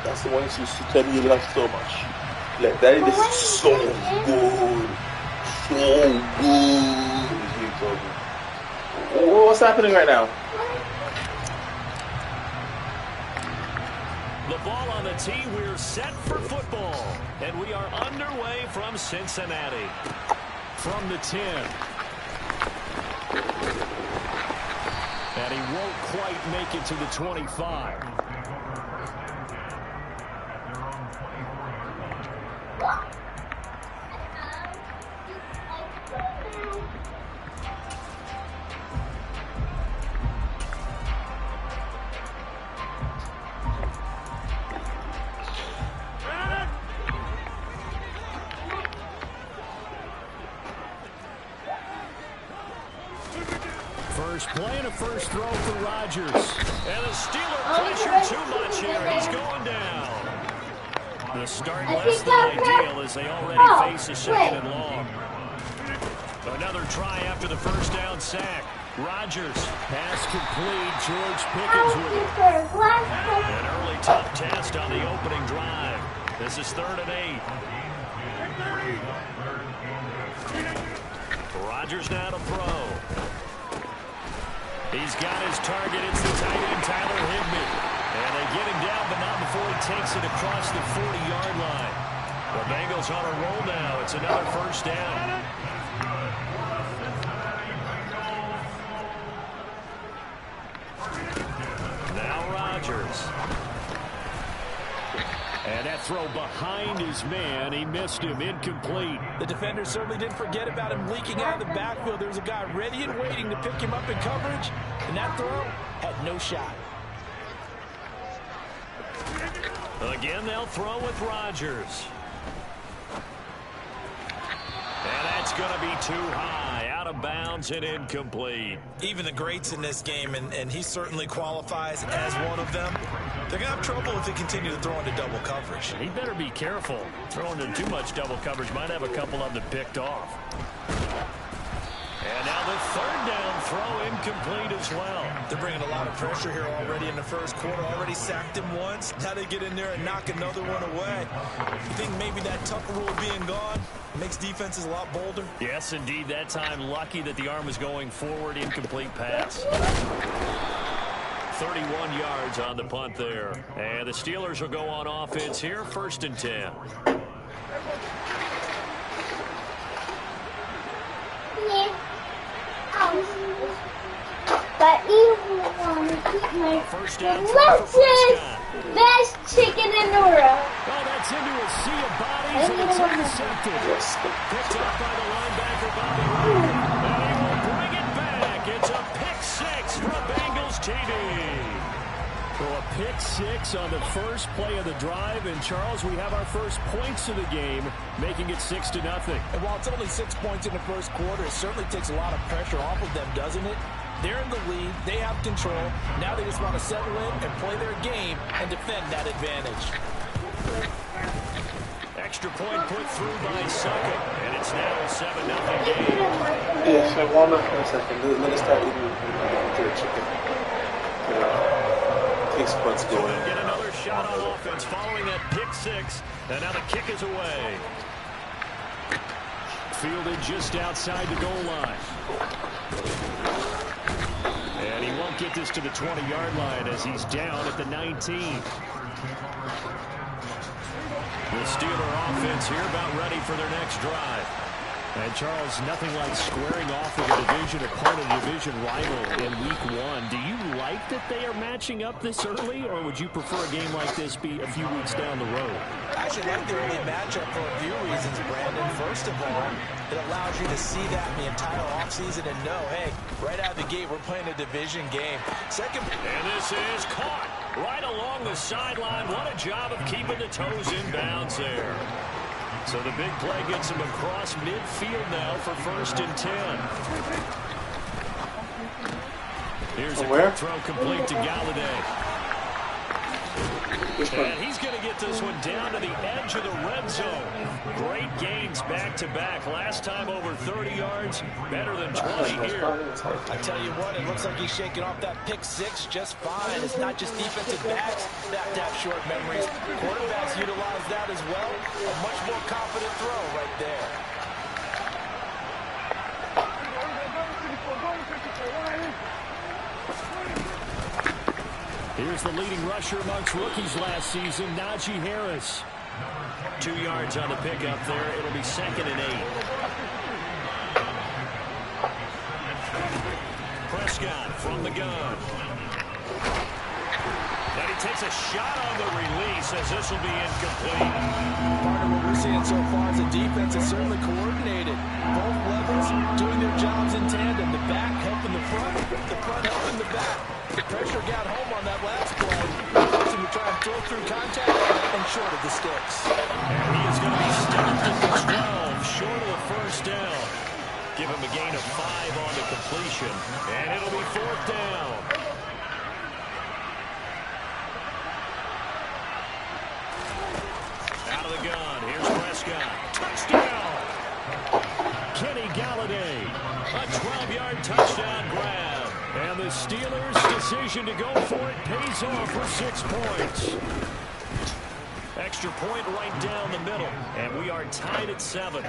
That's the one she tell you love so much. Like, Daddy, this is so good. So good. What's happening right now? The ball on the tee. We're set for football. And we are underway from Cincinnati. From the 10. And he won't quite make it to the 25. First play and a first throw for Rodgers. And the Steeler pressure too much here. He's going down. The start less than ideal as they already face a second and long. Another try after the first down sack. Rodgers, pass complete. George Pickens with it. An early tough test on the opening drive. This is 3rd and 8. Rodgers now to throw. He's got his target. It's the tight end, Tyler Higbee. And they get him down, but not before he takes it across the 40-yard line. The Bengals on a roll now. It's another first down. Now Rodgers. And that throw behind his man. He missed him. Incomplete. The defender certainly didn't forget about him leaking out of the backfield. There was a guy ready and waiting to pick him up in coverage. And that throw had no shot. Again, they'll throw with Rodgers. And that's going to be too high. Out of bounds and incomplete. Even the greats in this game, and he certainly qualifies as one of them, they're going to have trouble if they continue to throw into double coverage. He better be careful. Throwing into too much double coverage might have a couple of them picked off. And now the 3rd down throw incomplete as well. They're bringing a lot of pressure here already in the first quarter. Already sacked him once. Now they get in there and knock another one away. You think maybe that Tucker rule being gone makes defenses a lot bolder? Yes, indeed. That time lucky that the arm was going forward. Incomplete pass. 31 yards on the punt there. And the Steelers will go on offense here. 1st and 10. But you want to keep my delicious best chicken in the world. Oh, that's into a sea of bodies, and it's intercepted. Picked up by the linebacker, Bobby Wagner. And he will bring it back. It's a pick 6 for a Bengals TD. So a pick 6 on the first play of the drive. And, Charles, we have our first points of the game, making it 6-0. And while it's only 6 points in the first quarter, it certainly takes a lot of pressure off of them, doesn't it? They're in the lead. They have control. Now they just want to settle in and play their game and defend that advantage. Extra point put through by Suckup, and it's now a 7-0 game. Yeah, so warm up for a second. Let us start eating the chicken. Takes points So going. they'll get another shot on offense following that pick 6, and now the kick is away. Fielded just outside the goal line. And he won't get this to the 20-yard line as he's down at the 19. The Steeler offense here about ready for their next drive. And, Charles, nothing like squaring off with a division opponent, a division rival in Week 1. Do you like that they are matching up this early, or would you prefer a game like this be a few weeks down the road? I actually like the early matchup for a few reasons, Brandon. First of all, it allows you to see that in the entire offseason and know, hey, right out of the gate, we're playing a division game. Second, and this is caught right along the sideline. What a job of keeping the toes in bounds there. So the big play gets him across midfield now for 1st and 10. Here's a quick throw complete to Galladay. And he's going to get this one down to the edge of the red zone. Great gains back-to-back. Last time over 30 yards, better than 20 here. I tell you what, it looks like he's shaking off that pick six just fine. It's not just defensive backs that have short memories. Quarterbacks utilize that as well. A much more confident throw right there. Here's the leading rusher amongst rookies last season, Najee Harris. 2 yards on the pickup there. It'll be 2nd and 8. Prescott from the gun. And he takes a shot on the release as this will be incomplete. Part of what we're seeing so far is the defense is certainly coordinated. Both levels doing their jobs in tandem. The back helping the front helping the back. The pressure got home on that last play. Forcing to try and throw through contact and short of the sticks. And he is going to be stopped at the 12, short of the first down. Give him a gain of 5 on the completion, and it'll be 4th down. Out of the gun, here's Prescott. Touchdown! Kenny Galladay, a 12-yard touchdown grab. And the Steelers' decision to go for it pays off for 6 points. Extra point right down the middle, and we are tied at 7.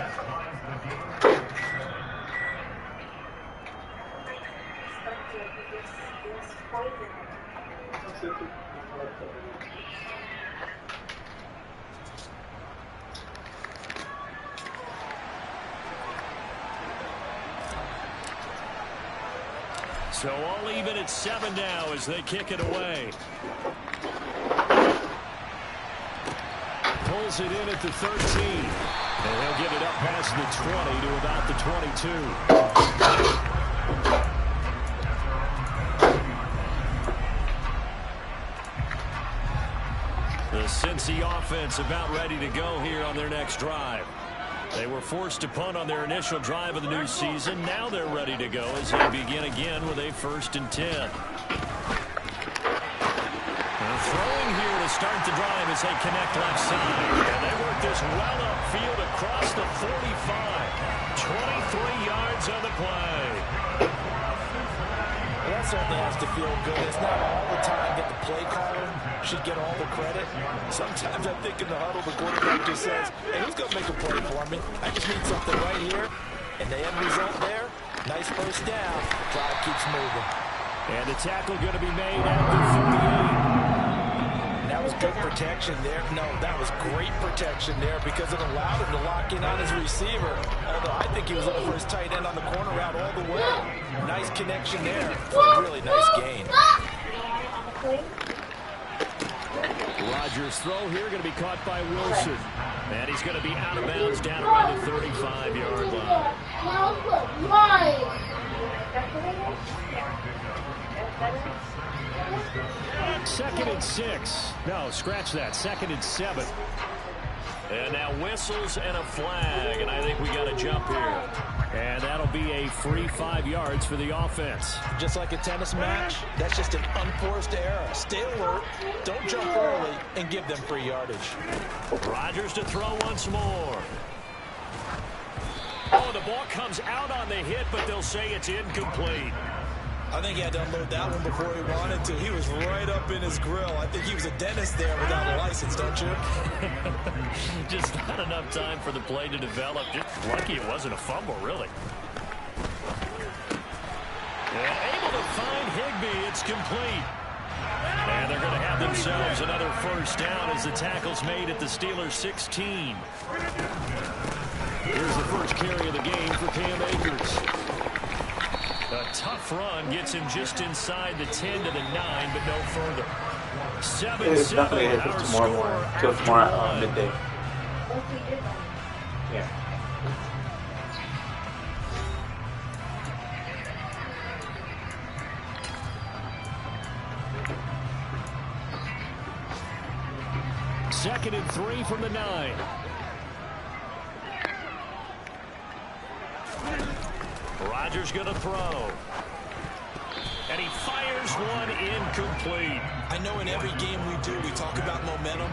So all even at 7 now as they kick it away. Pulls it in at the 13. And he'll get it up past the 20 to about the 22. The Cincy offense about ready to go here on their next drive. They were forced to punt on their initial drive of the new season. Now they're ready to go as they begin again with a 1st and 10. And throwing here to start the drive as they connect left side. And they work this well upfield across the 45. 23 yards on the play. Well, that certainly has to feel good. It's not all the time that the play caller should get all the credit. Sometimes I think in the huddle, the quarterback just says, hey, who's going to make a play for me? I just need something right here. And the end result there, nice first down. The drive keeps moving. And the tackle going to be made at the 38. That was good protection there. No, that was great protection there because it allowed him to lock in on his receiver. Although I think he was looking for his tight end on the corner route all the way. Nice connection there for a really nice gain. Rodgers' throw here going to be caught by Wilson. And he's going to be out of bounds down around the 35-yard line. 2nd and 6. No, scratch that. 2nd and 7. And now whistles and a flag. And I think we got a jump here. And that'll be a free 5 yards for the offense. Just like a tennis match, that's just an unforced error. Stay alert, don't jump early, and give them free yardage. Rodgers to throw once more. Oh, the ball comes out on the hit, but they'll say it's incomplete. I think he had to unload that one before he wanted to. He was right up in his grill. I think he was a dentist there without a license, don't you? Just not enough time for the play to develop. Just lucky it wasn't a fumble, really. And able to find Higbee. It's complete. And they're going to have themselves another first down as the tackle's made at the Steelers' 16. Here's the first carry of the game for Cam Akers. A tough run gets him just inside the 10 to the 9, but no further. 7-7. Our score tomorrow midday. Yeah. Second and 3 from the 9. Rodgers going to throw. And he fires one incomplete. I know in every game we do, we talk about momentum.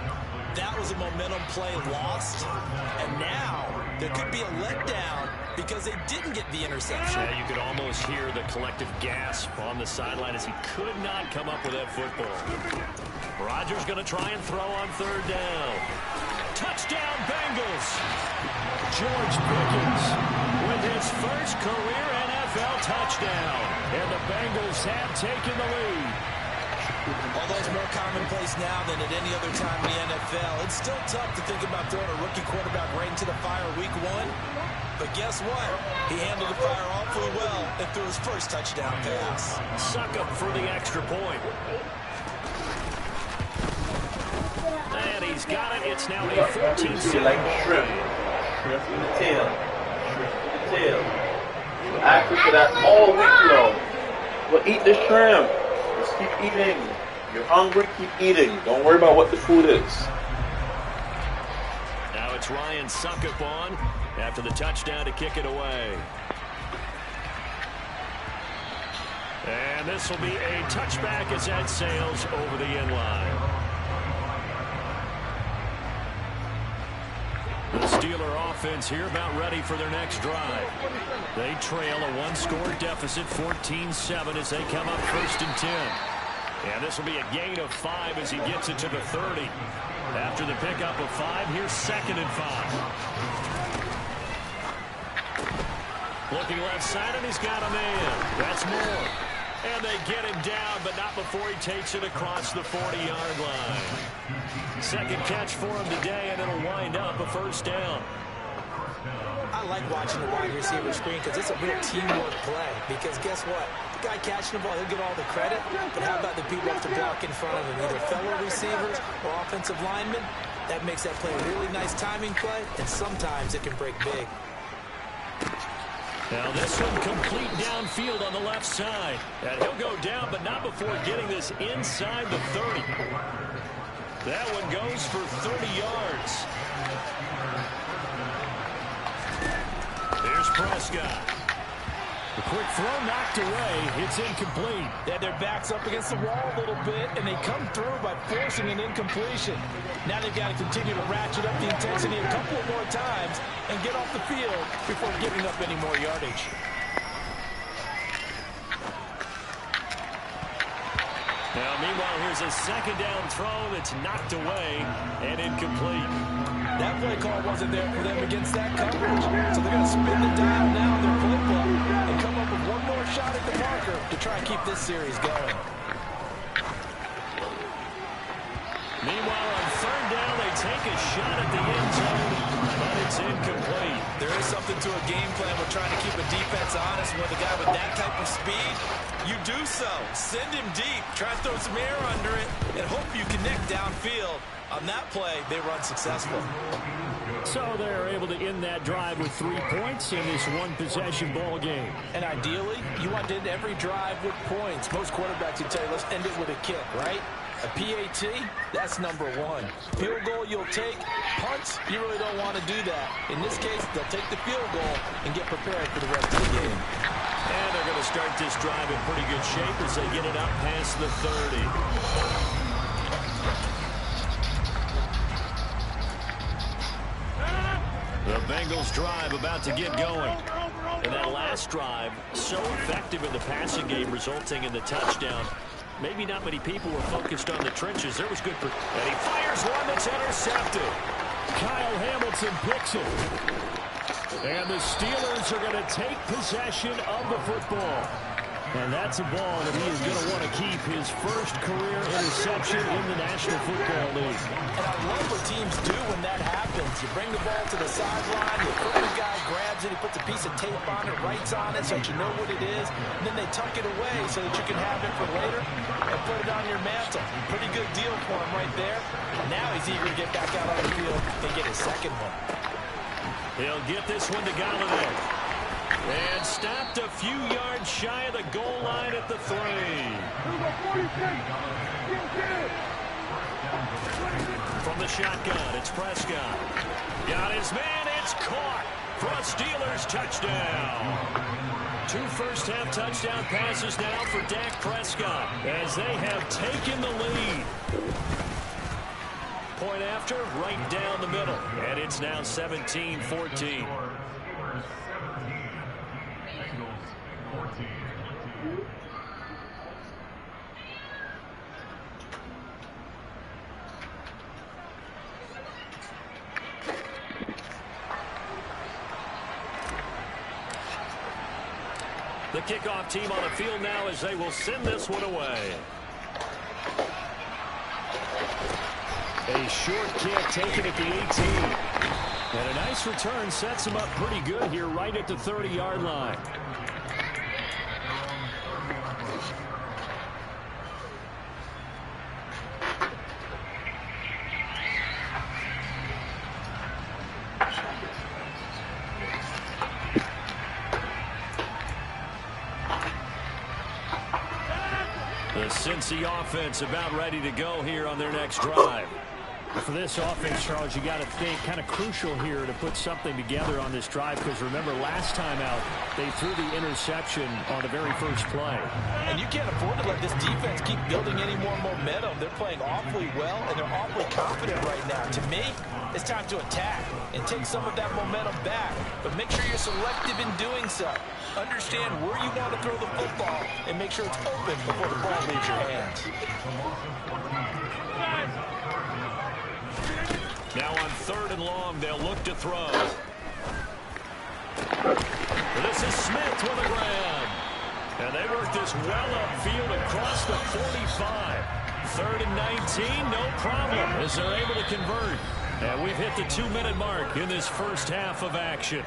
That was a momentum play lost. And now there could be a letdown because they didn't get the interception. Yeah, you could almost hear the collective gasp on the sideline as he could not come up with that football. Rodgers going to try and throw on third down. Touchdown, Bengals. George Pickens with his first career NFL touchdown. And the Bengals have taken the lead. Although it's more commonplace now than at any other time in the NFL, it's still tough to think about throwing a rookie quarterback right into the fire week one. But guess what? He handled the fire awfully well and threw his first touchdown pass. Suck up for the extra point. And he's got it. It's now a 14-7 like shrimp. Shrimp in the tail. Shrimp in the tail. We're acting for that all week long. We'll eat the shrimp. Just keep eating. You're hungry, keep eating. Don't worry about what the food is. Now it's Ryan Suckup on after the touchdown to kick it away. And this will be a touchback as that sails over the end line. The Steeler offense here about ready for their next drive. They trail a one-score deficit, 14-7, as they come up 1st and 10. And this will be a gain of 5 as he gets it to the 30. After the pickup of 5, here's 2nd and 5. Looking left side, and he's got a man. That's Moore. And they get him down, but not before he takes it across the 40-yard line. Second catch for him today, and it'll wind up a first down. I like watching the wide receiver screen because it's a real teamwork play. Because guess what? The guy catching the ball, he'll get all the credit. But how about the people up to block in front of him? Either fellow receivers or offensive linemen. That makes that play a really nice timing play, and sometimes it can break big. Now this one complete downfield on the left side. And he'll go down, but not before getting this inside the 30. That one goes for 30 yards. Here's Prescott. The quick throw knocked away. It's incomplete. Yeah, their back's up against the wall a little bit, and they come through by forcing an incompletion. Now they've got to continue to ratchet up the intensity a couple more times and get off the field before giving up any more yardage. Now, meanwhile, here's a second down throw that's knocked away and incomplete. That play call wasn't there for them against that coverage. So they're going to spin the dial now in their play book and come up with one more shot at the marker to try and keep this series going. Meanwhile, on third down, they take a shot at the end zone, but it's incomplete. There is something to a game plan with trying to keep a defense honest with a guy with that type of speed. You do so. Send him deep. Try to throw some air under it and hope you connect downfield. On that play, they run successful. So they're able to end that drive with 3 points in this one-possession ball game. And ideally, you want to end every drive with points. Most quarterbacks would tell you, let's end it with a kick, right? A PAT, that's number 1. Field goal you'll take. Punts, you really don't want to do that. In this case, they'll take the field goal and get prepared for the rest of the game. And they're going to start this drive in pretty good shape as they get it up past the 30. The Bengals drive about to get going. And that last drive, so effective in the passing game, resulting in the touchdown. Maybe not many people were focused on the trenches. There was good. And he fires one that's intercepted. Kyle Hamilton picks it. And the Steelers are going to take possession of the football. And that's a ball that he is going to want to keep, his first career interception in the National Football League. And I love what teams do when that happens. You bring the ball to the sideline, the equipment guy grabs it, he puts a piece of tape on it, writes on it so that you know what it is, and then they tuck it away so that you can have it for later and put it on your mantle. Pretty good deal for him right there. Now he's eager to get back out on the field and get his second one. He'll get this one to Galladay. And stopped a few yards shy of the goal line at the 3. From the shotgun, it's Prescott. Got his man, it's caught. for a Steelers touchdown. 2 first-half touchdown passes now for Dak Prescott as they have taken the lead. Point after, right down the middle, and it's now 17-14. The kickoff team on the field now as they will send this one away. A short kick taken at the 18. And a nice return sets him up pretty good here right at the 30-yard line. The Cincy offense about ready to go here on their next drive. For this offense, Charles, you got to think kind of crucial here to put something together on this drive, because remember last time out they threw the interception on the very first play. And you can't afford to let this defense keep building any more momentum. They're playing awfully well, and they're awfully confident right now. To me, it's time to attack and take some of that momentum back, but make sure you're selective in doing so. Understand where you want to throw the football and make sure it's open before the ball leaves your hands. Now on 3rd and long, they'll look to throw. This is Smith with a grab. And they work this well upfield across the 45. 3rd and 19, no problem as they're able to convert. And we've hit the 2-minute mark in this first half of action.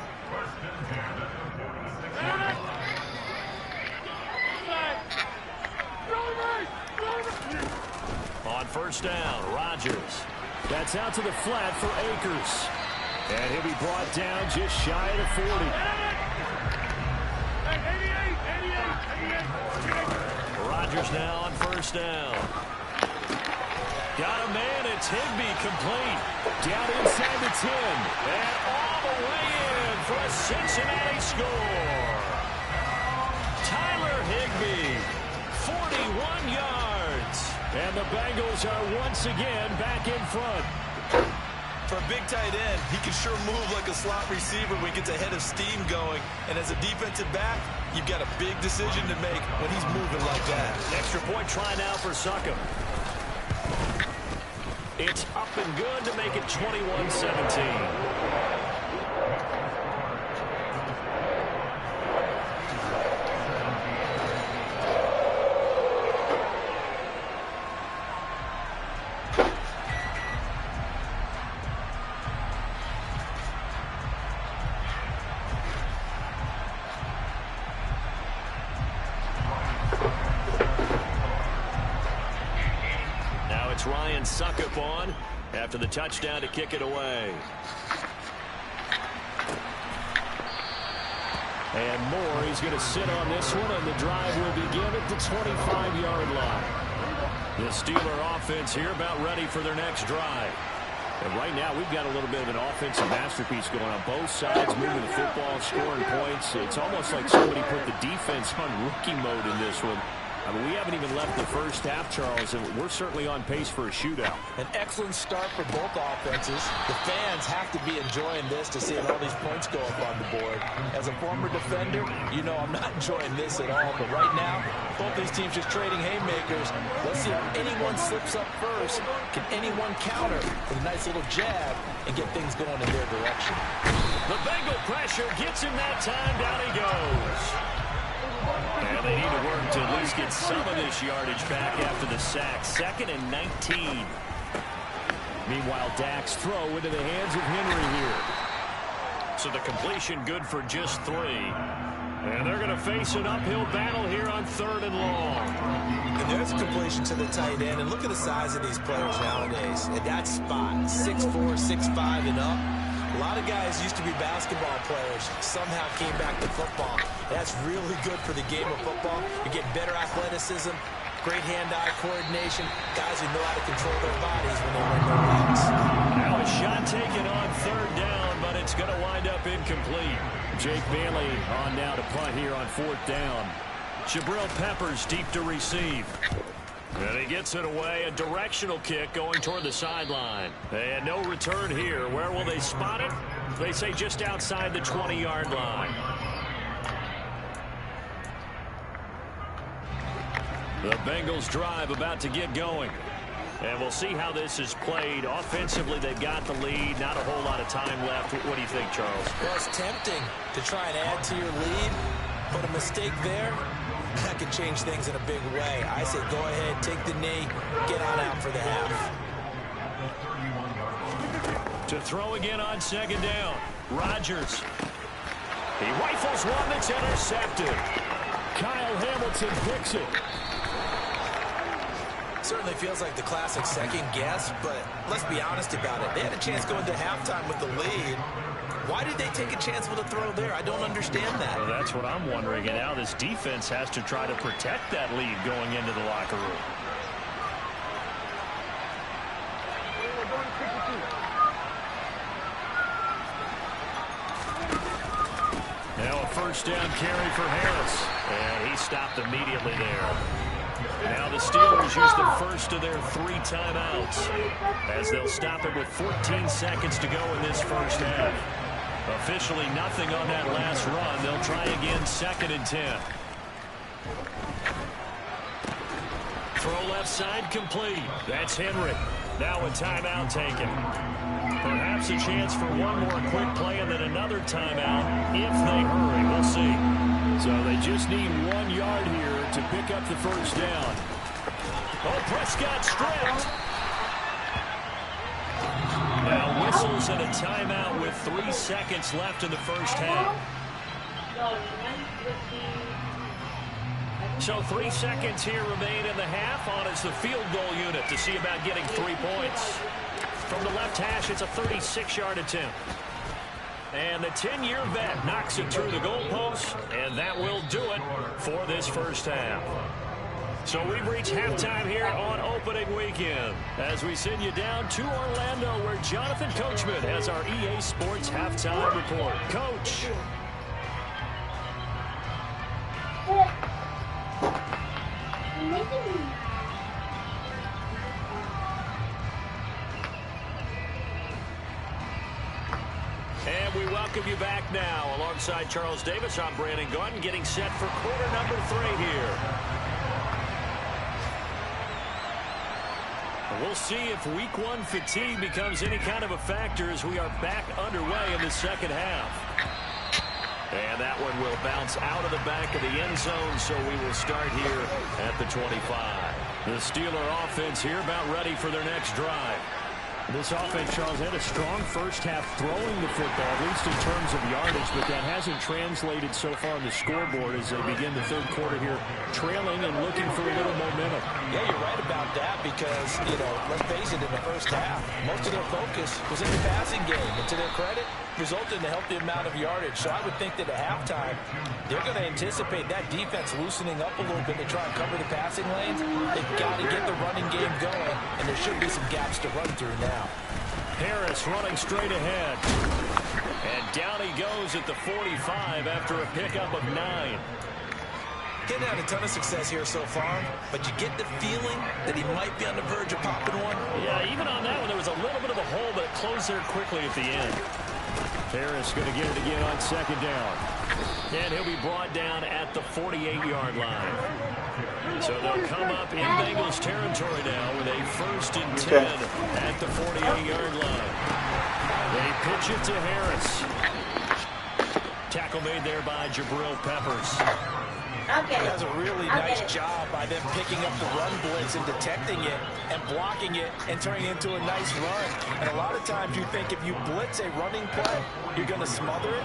On 1st down, Rodgers. That's out to the flat for Akers. And he'll be brought down just shy of the 40. Rodgers now on 1st down. Got a man, it's Higbee complete. Down inside the 10. And all the way in for a Cincinnati score. Tyler Higbee, 41 yards. And the Bengals are once again back in front. For a big tight end, he can sure move like a slot receiver when he gets a head of steam going. And as a defensive back, you've got a big decision to make when he's moving like that. Extra point try now for Succop. It's up and good to make it 21-17. Ryan Succop on after the touchdown to kick it away. And Moore, he's going to sit on this one, and the drive will begin at the 25-yard line. The Steeler offense here about ready for their next drive. And right now we've got a little bit of an offensive masterpiece going on both sides, moving the football, scoring points. It's almost like somebody put the defense on rookie mode in this one. I mean, we haven't even left the first half, Charles, and we're certainly on pace for a shootout. An excellent start for both offenses. The fans have to be enjoying this to see all these points go up on the board. As a former defender, you know I'm not enjoying this at all. But right now, both these teams just trading haymakers. Let's see if anyone slips up first. Can anyone counter with a nice little jab and get things going in their direction? The Bengal pressure gets him that time. Down he goes. And they need to work to at least get some of this yardage back after the sack. 2nd and 19. Meanwhile, Dak's throw into the hands of Henry here. So the completion good for just 3. And they're going to face an uphill battle here on 3rd and long. And there's a completion to the tight end. And look at the size of these players nowadays. At that spot, 6'4", 6'5", and up. A lot of guys used to be basketball players, somehow came back to football. That's really good for the game of football. You get better athleticism, Great hand-eye coordination. Guys who know how to control their bodies when they win their leagues. Now a shot taken on third down, but it's going to wind up incomplete. Jake Bailey on now to punt here on fourth down. Jabril Peppers deep to receive. And he gets it away. A directional kick going toward the sideline. And no return here. Where will they spot it? They say just outside the 20-yard line. The Bengals drive about to get going. And we'll see how this is played. Offensively, they've got the lead. Not a whole lot of time left. What do you think, Charles? Well, it's tempting to try and add to your lead, but a mistake there, that could change things in a big way. I say go ahead, take the knee, get on out for the half. To throw again on second down. Rodgers. He rifles one that's intercepted. Kyle Hamilton picks it. Certainly feels like the classic second guess, but let's be honest about it. They had a chance going to halftime with the lead. Why did they take a chance with a throw there? I don't understand that. Well, that's what I'm wondering. And now this defense has to try to protect that lead going into the locker room. Now a first down carry for Harris. And he stopped immediately there. Now the Steelers use the first of their 3 timeouts as they'll stop it with 14 seconds to go in this first half. Officially nothing on that last run. They'll try again, 2nd and 10. Throw left side complete. That's Henry. Now a timeout taken. Perhaps a chance for one more quick play and then another timeout if they hurry. We'll see. So they just need 1 yard here to pick up the first down. Oh, Prescott stripped. Now whistles and a timeout with 3 seconds left in the first half. So 3 seconds here remain in the half on as the field goal unit to see about getting 3 points. From the left hash, it's a 36-yard attempt. And the 10-year vet knocks it through the goalpost, and that will do it for this first half. So we've reached halftime here on opening weekend as we send you down to Orlando where Jonathan Coachman has our EA Sports halftime report. Coach. And we welcome you back now. Alongside Charles Davis, I'm Brandon Gunn, getting set for quarter number 3 here. We'll see if week 1 fatigue becomes any kind of a factor as we are back underway in the second half. And that one will bounce out of the back of the end zone, so we will start here at the 25. The Steeler offense here about ready for their next drive. This offense, Charles, had a strong first half throwing the football, at least in terms of yardage, but that hasn't translated so far on the scoreboard as they begin the third quarter here, trailing and looking for a little momentum. Yeah, you're right about that because, let's face it, in the first half, most of their focus was in the passing game. And to their credit, resulted in a healthy amount of yardage. So I would think that at halftime, they're going to anticipate that defense loosening up a little bit to try and cover the passing lanes. They've got to get the running game going, and there should be some gaps to run through now. Harris running straight ahead. And down he goes at the 45 after a pickup of 9. Getting had a ton of success here so far, but you get the feeling that he might be on the verge of popping one. Yeah, even on that one, there was a little bit of a hole, but it closed there quickly at the end. Harris going to get it again on second down. And he'll be brought down at the 48-yard line. So they'll come up in Bengals territory now with a 1st and 10 at the 48-yard line. They pitch it to Harris. Tackle made there by Jabril Peppers. He does a really nice job by them picking up the run blitz and detecting it and blocking it and turning it into a nice run. And a lot of times you think if you blitz a running play, you're going to smother it.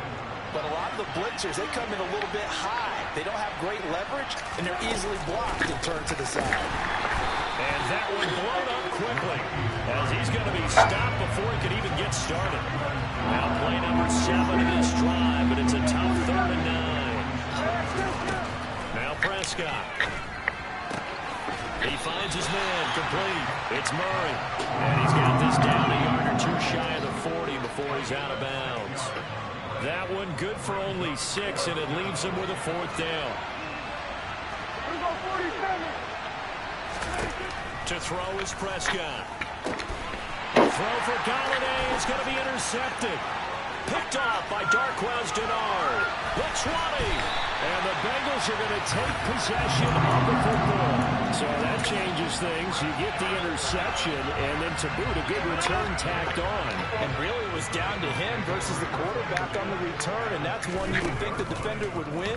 But a lot of the blitzers, they come in a little bit high. They don't have great leverage, and they're easily blocked and turned to the side. And that one blown up quickly as he's going to be stopped before he could even get started. Now play number 7 in this drive, but it's a tough 3rd and 9. Now Prescott. He finds his man, complete. It's Murray. And he's got this down a yard or two shy of the 40 before he's out of bounds. That one good for only 6, and it leaves him with a 4th down. To throw is Prescott. Throw for Galladay is going to be intercepted. Picked off by Darquez Dennard. The 20. And the Bengals are going to take possession of the football. So that changes things. You get the interception, and then to boot, a good return tacked on. And really it was down to him versus the quarterback on the return, and that's one you would think the defender would win.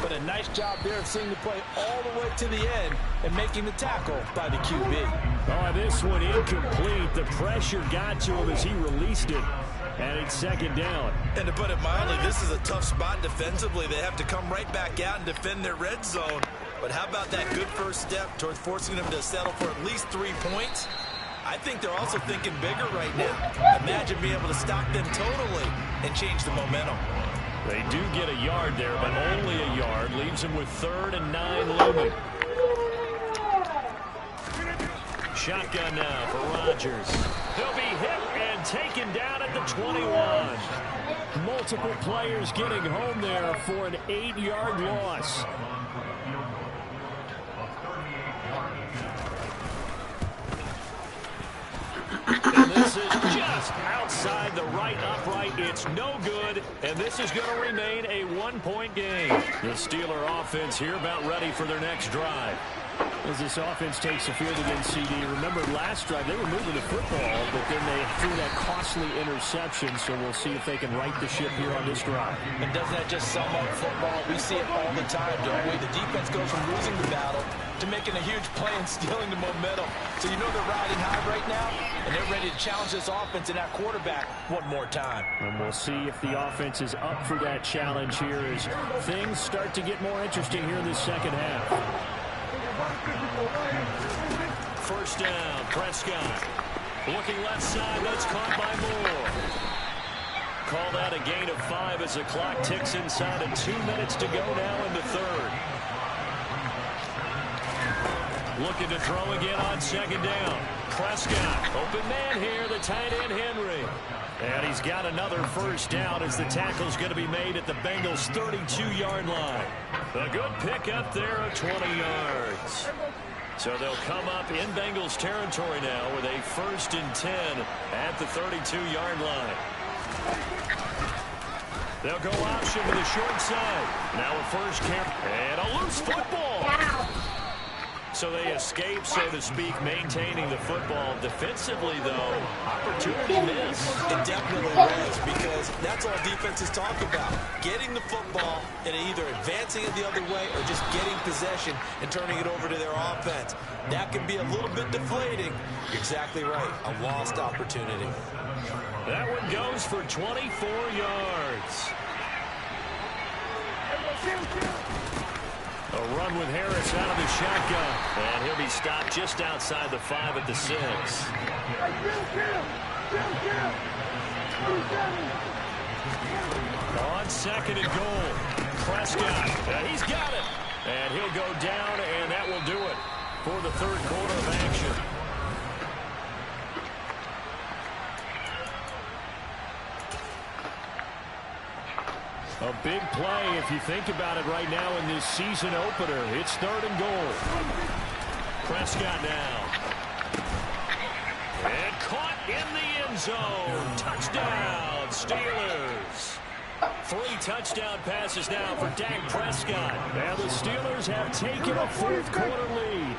But a nice job there of seeing the play all the way to the end and making the tackle by the QB. Oh, this one incomplete. The pressure got to him as he released it. And it's 2nd down. And to put it mildly, this is a tough spot defensively. They have to come right back out and defend their red zone. But how about that good first step towards forcing them to settle for at least 3 points? I think they're also thinking bigger right now. Imagine being able to stop them totally and change the momentum. They do get a yard there, but only a yard. Leaves them with 3rd and 9 looming. Shotgun now for Rodgers. He'll be hit and taken down at the 21. Multiple players getting home there for an 8-yard loss. And this is just outside the right upright. It's no good, and this is going to remain a 1-point game. The Steeler offense here about ready for their next drive. As this offense takes the field against CD, remember last drive they were moving the football, but then they threw that costly interception, so we'll see if they can right the ship here on this drive. And doesn't that just sum up football? We see it all the time, don't we? The defense goes from losing the battle to making a huge play and stealing the momentum. So you know they're riding high right now, and they're ready to challenge this offense and that quarterback one more time. And we'll see if the offense is up for that challenge here as things start to get more interesting here in the second half. First down, Prescott. Looking left side, that's caught by Moore. Call that a gain of 5 as the clock ticks inside of 2 minutes to go now in the 3rd. Looking to throw again on 2nd down. Prescott, open man here, the tight end Henry. And he's got another first down as the tackle's going to be made at the Bengals' 32-yard line. A good pickup there of 20 yards. So they'll come up in Bengals territory now with a 1st and 10 at the 32-yard line. They'll go option to the short side. Now a first carry and a loose football. So they escape, so to speak, maintaining the football. Defensively, though, opportunity missed. It definitely was, because that's all defenses talk about. Getting the football and either advancing it the other way or just getting possession and turning it over to their offense. That can be a little bit deflating. You're exactly right. A lost opportunity. That one goes for 24 yards. A run with Harris out of the shotgun. And he'll be stopped just outside the 5 at the 6. On 2nd and goal. Prescott. He's got it. And he'll go down, and that will do it for the 3rd quarter of action. A big play, if you think about it right now in this season opener. It's 3rd and goal. Prescott now. And caught in the end zone. Touchdown, Steelers. 3 touchdown passes now for Dak Prescott. And the Steelers have taken a 4th quarter lead.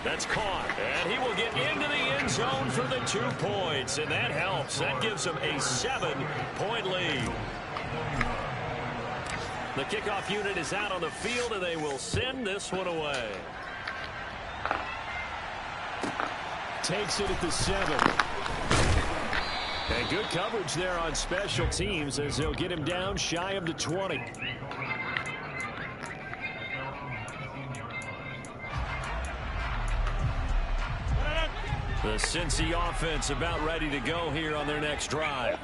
That's caught, and he will get into the end zone for the 2 points, and that helps. That gives them a 7-point lead. The kickoff unit is out on the field, and they will send this one away. Takes it at the 7. And good coverage there on special teams as they'll get him down shy of the 20. The Cincy offense about ready to go here on their next drive.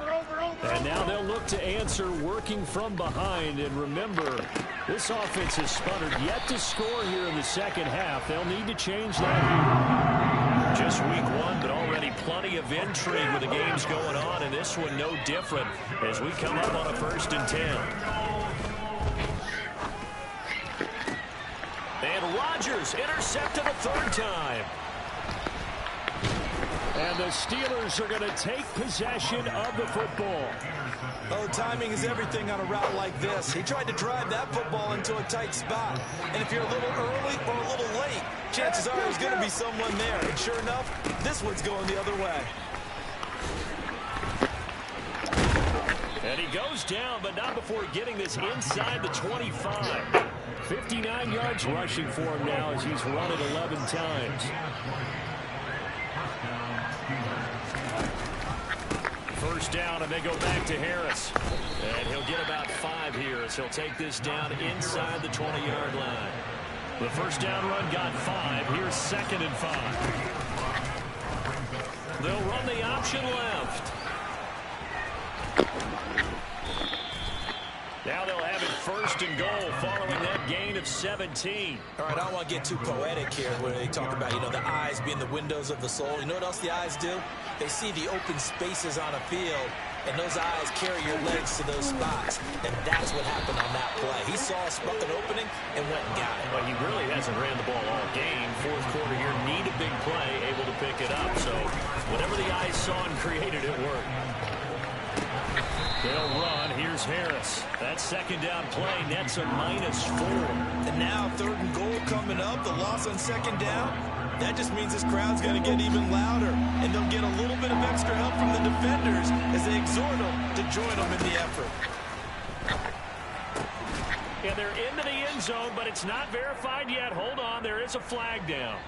And now they'll look to answer working from behind. And remember, this offense has sputtered yet to score here in the second half. They'll need to change that here. Just week one, but already plenty of intrigue with the games going on. And this one no different as we come up on a 1st and 10. And Rodgers intercepted a 3rd time. And the Steelers are going to take possession of the football. Oh, timing is everything on a route like this. He tried to drive that football into a tight spot. And if you're a little early or a little late, chances are there's going to be someone there. And sure enough, this one's going the other way. And he goes down, but not before getting this inside the 25. 59 yards rushing for him now as he's run it 11 times. First down, and they go back to Harris. And he'll get about 5 here as he'll take this down inside the 20-yard line. The first down run got 5. Here's 2nd and 5. They'll run the option left. Now they'll have it 1st and goal following that gain of 17. All right, I don't want to get too poetic here when they talk about, the eyes being the windows of the soul. You know what else the eyes do? They see the open spaces on a field, and those eyes carry your legs to those spots. And that's what happened on that play. He saw an opening and went and got it. But he really hasn't ran the ball all game. 4th quarter here, need a big play, able to pick it up. So whatever the eyes saw and created, it worked. They'll run. Here's Harris. That 2nd down play nets a -4. And now 3rd and goal coming up. The loss on 2nd down. That just means this crowd's going to get even louder. And they'll get a little bit of extra help from the defenders as they exhort them to join them in the effort. And they're into the end zone, but it's not verified yet. Hold on. There is a flag down.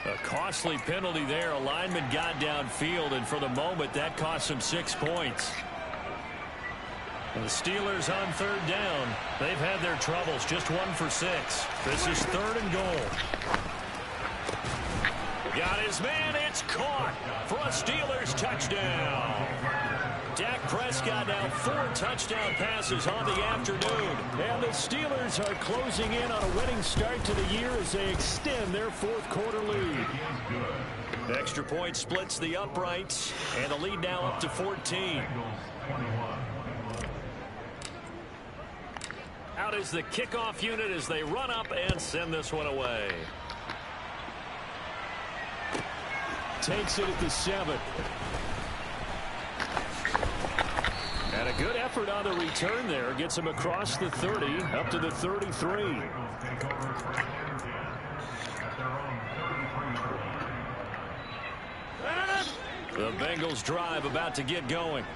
A costly penalty there. A lineman got downfield, and for the moment, that cost him 6 points. And the Steelers on 3rd down. They've had their troubles. Just 1 for 6. This is 3rd and goal. Got his man. It's caught for a Steelers touchdown. Dak Prescott now 4 touchdown passes on the afternoon. And the Steelers are closing in on a winning start to the year as they extend their 4th quarter lead. Extra point splits the uprights, and the lead now up to 14. Out is the kickoff unit as they run up and send this one away. Takes it at the 7. And a good effort on the return there. Gets him across the 30, up to the 33. The Bengals drive about to get going.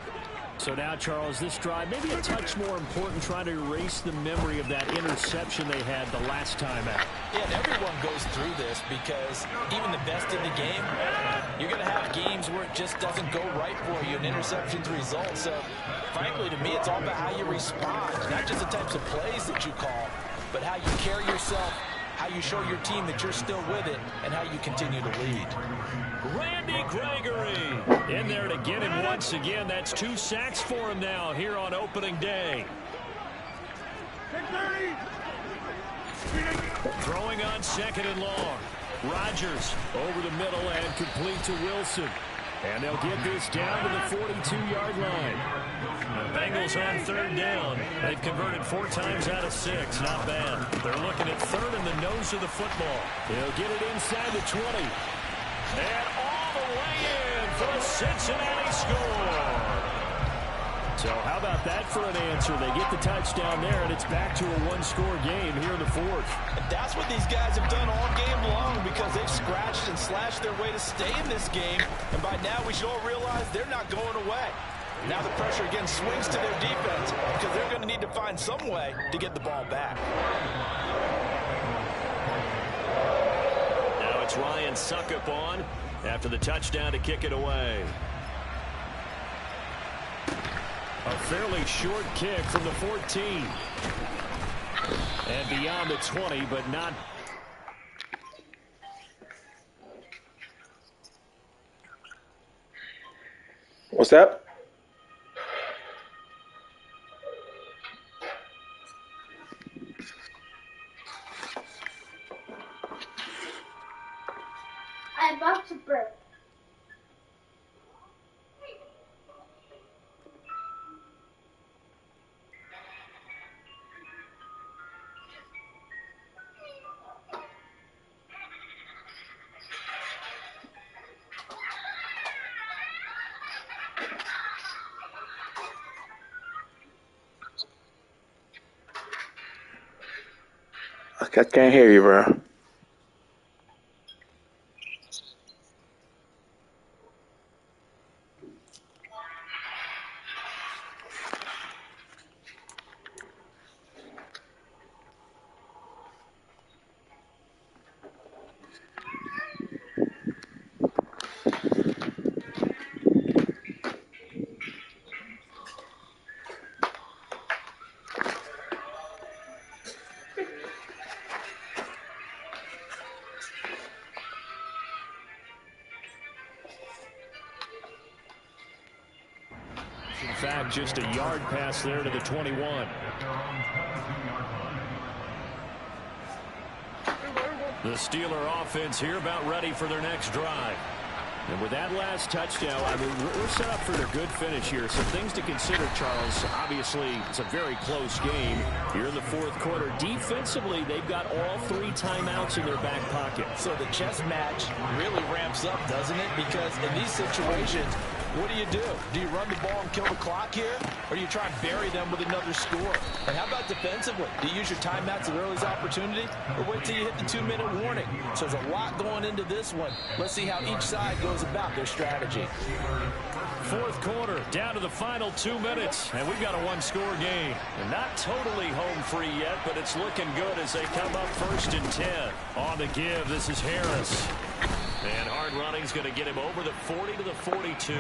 So now, Charles, this drive maybe a touch more important, trying to erase the memory of that interception they had the last time out. Yeah, and everyone goes through this because even the best in the game, you're going to have games where it just doesn't go right for you and interceptions result. So, frankly, to me, it's all about how you respond, not just the types of plays that you call, but how you carry yourself, how you show your team that you're still with it, and how you continue to lead. Randy Gregory in there to get him once again. That's 2 sacks for him now here on opening day. Throwing on 2nd and long. Rodgers over the middle and complete to Wilson. And they'll get this down to the 42-yard line. The Bengals on 3rd down. They've converted 4 times out of 6. Not bad. They're looking at 3rd in the nose of the football. They'll get it inside the 20. And all the way in for a Cincinnati score. So how about that for an answer? They get the touchdown there, and it's back to a 1-score game here in the 4th. And that's what these guys have done all game long because they've scratched and slashed their way to stay in this game. And by now we should all realize they're not going away. Now the pressure again swings to their defense because they're going to need to find some way to get the ball back. Now it's Ryan Suckup on after the touchdown to kick it away. A fairly short kick from the 14. And beyond the 20, but not. Sep? I'm about to burp. I can't hear you, bro. In fact, just a yard pass there to the 21. The Steeler offense here about ready for their next drive. And with that last touchdown, I mean, we're set up for a good finish here. Some things to consider, Charles. Obviously, it's a very close game here in the fourth quarter. Defensively, they've got all 3 timeouts in their back pocket. So the chess match really ramps up, doesn't it? Because in these situations, what do? Do you run the ball and kill the clock here? Or do you try and bury them with another score? And how about defensively? Do you use your timeouts at early opportunity? Or wait till you hit the 2-minute warning? So there's a lot going into this one. Let's see how each side goes about their strategy. Fourth quarter, down to the final 2 minutes. And we've got a 1-score game. And not totally home free yet, but it's looking good as they come up 1st and 10. On the give, this is Harris. And hard running's going to get him over the 40 to the 42.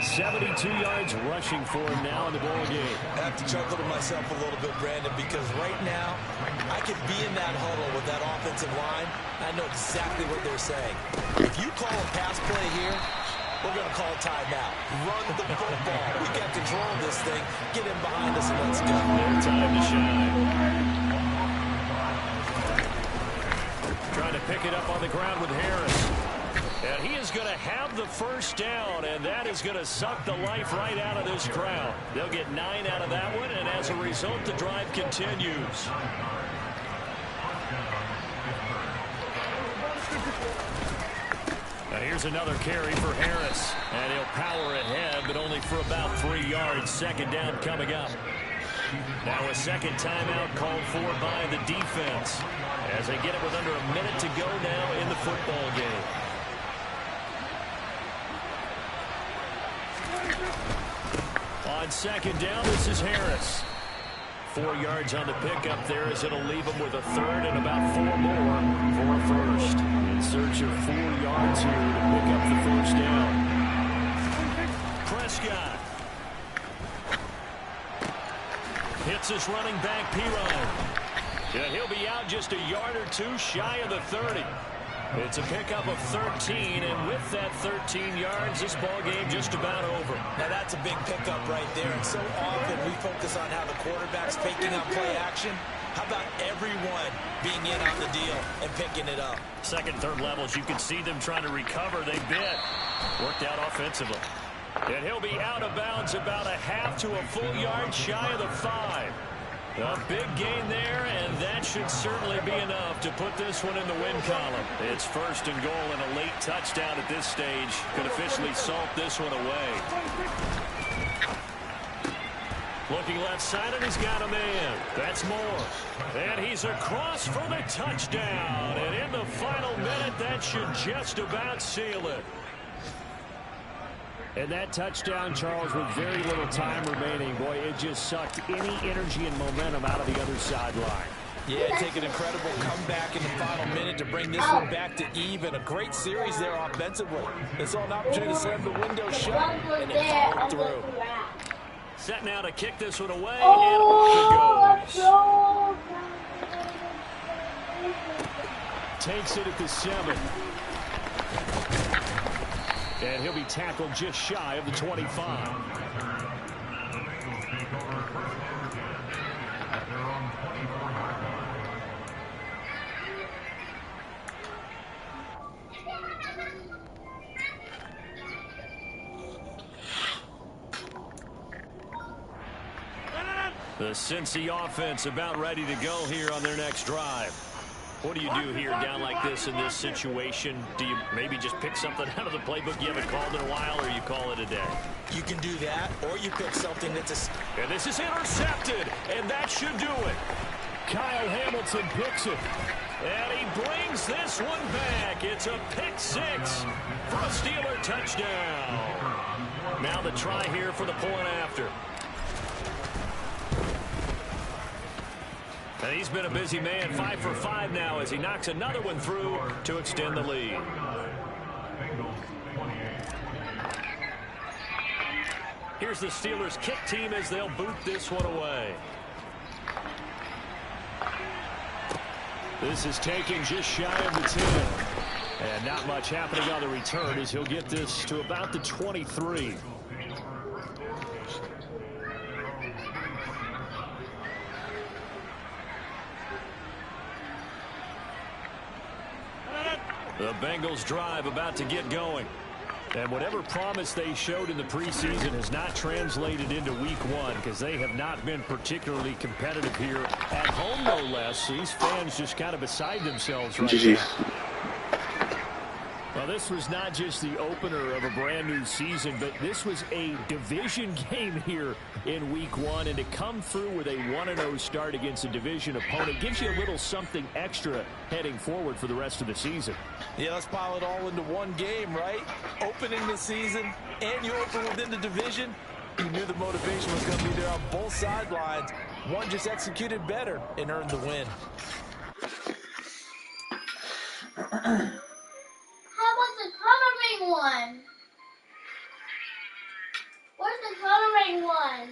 72 yards rushing for him now in the ball game. I have to chuckle to myself a little bit, Brandon, because right now I could be in that huddle with that offensive line. I know exactly what they're saying. If you call a pass play here, we're going to call a timeout. Run the football. We got control of this thing. Get in behind us and let's go. No time to shine. Trying to pick it up on the ground with Harris. And he is going to have the first down, and that is going to suck the life right out of this crowd. They'll get 9 out of that one, and as a result, the drive continues. And here's another carry for Harris. And he'll power ahead, but only for about 3 yards. 2nd down coming up. Now a second timeout called for by the defense as they get it with under a minute to go now in the football game. On 2nd down, this is Harris. 4 yards on the pickup there as it'll leave him with a 3rd and about 4 more for a 1st. In search of 4 yards here to pick up the 1st down. Prescott. Hits his running back, Pirine. Yeah, he'll be out just a yard or 2 shy of the 30. It's a pickup of 13, and with that 13 yards, this ball game just about over. Now that's a big pickup right there, and so often we focus on how the quarterback's picking up play action. How about everyone being in on the deal and picking it up? 2nd, 3rd levels, you can see them trying to recover. They bit. Worked out offensively. And he'll be out of bounds about a half to a full yard shy of the 5. A big gain there, and that should certainly be enough to put this one in the win column. It's 1st and goal and a late touchdown at this stage. Could officially salt this one away. Looking left side, and he's got a man. That's Moore. And he's across for the touchdown. And in the final minute, that should just about seal it. And that touchdown, Charles, with very little time remaining, boy, it just sucked any energy and momentum out of the other sideline. Yeah, take an incredible comeback in the final minute to bring this one back to even. A great series there offensively. It's all an opportunity to slam the window shut, and it followed through. Set now to kick this one away, and off it goes. Takes it at the 7. And he'll be tackled just shy of the 25. The Cincy offense about ready to go here on their next drive. What do you do here down like this in this situation? Do you maybe just pick something out of the playbook you haven't called in a while, or you call it a day? You can do that, or you pick something that's And this is intercepted, and that should do it. Kyle Hamilton picks it. And he brings this one back. It's a pick six for a Steeler touchdown. Now the try here for the point after. And he's been a busy man, 5 for 5 now as he knocks another one through to extend the lead. Here's the Steelers' kick team as they'll boot this one away. This is taken just shy of the 10. And not much happening on the return as he'll get this to about the 23. The Bengals drive about to get going. And whatever promise they showed in the preseason has not translated into week one because they have not been particularly competitive here at home, no less. These fans just kind of beside themselves right now. Well, this was not just the opener of a brand new season, but this was a division game here in week one. And to come through with a 1-0 start against a division opponent gives you a little something extra heading forward for the rest of the season. Yeah, let's pile it all into one game, right? Opening the season, and you open within the division. You knew the motivation was going to be there on both sidelines. One just executed better and earned the win. How about the coloring one? Where's the coloring one?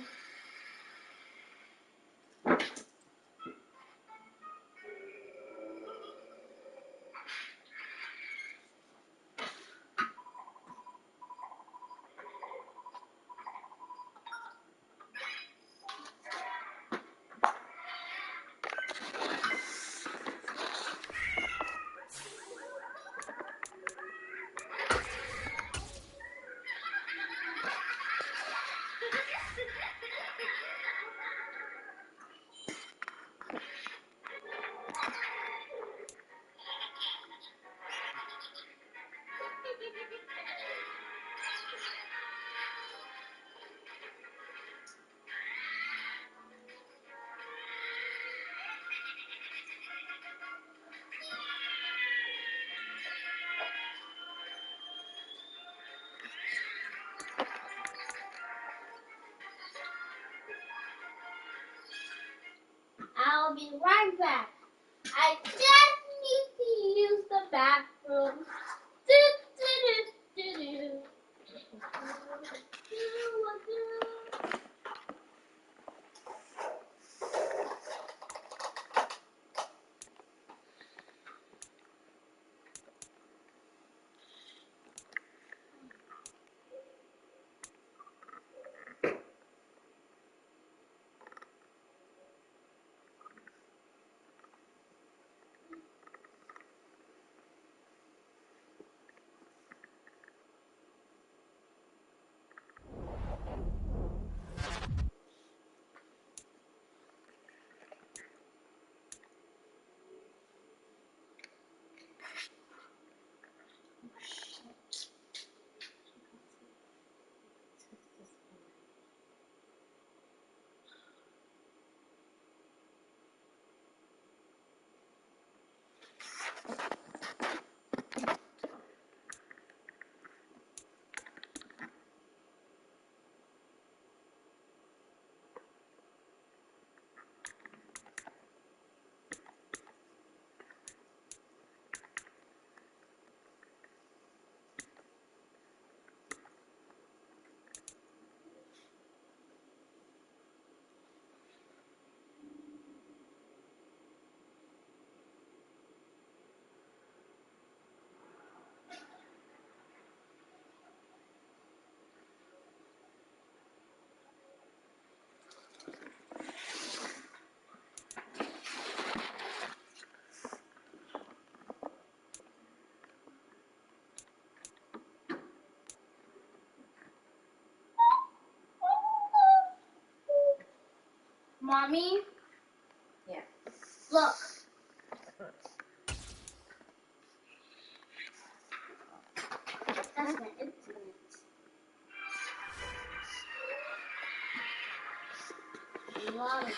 I'll be right back. I just need to use the bathroom. Mommy? Yeah. Look. That's my instrument. A lot of fun.